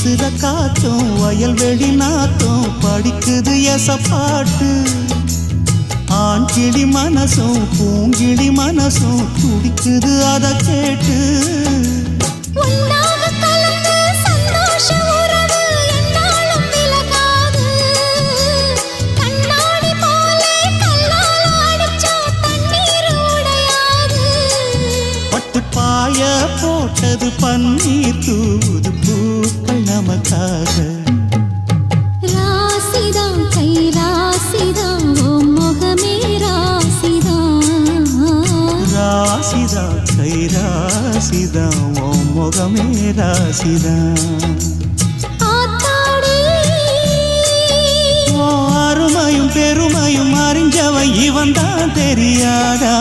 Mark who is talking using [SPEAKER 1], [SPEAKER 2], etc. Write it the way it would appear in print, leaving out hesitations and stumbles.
[SPEAKER 1] வீசுற காத்தும் வயல்வெளி நாத்தும் படிக்குது எசப்பாட்டு ஆண் கிளி மனசும் பூங்கிளி மனசும் துடிக்குது அத கேட்டு பாய போட்டது பன்னீர் தூது பூக்கள் நமக்காக
[SPEAKER 2] ராசிதான் கை ராசிதான் ஓ முகமே ராசிதான்
[SPEAKER 1] ராசிதான் கை ராசிதான் ஓ முகமே ராசிதான் அருமையும் பெருமையும் அறிஞ்சவன் இவன் தான் தெரியாதா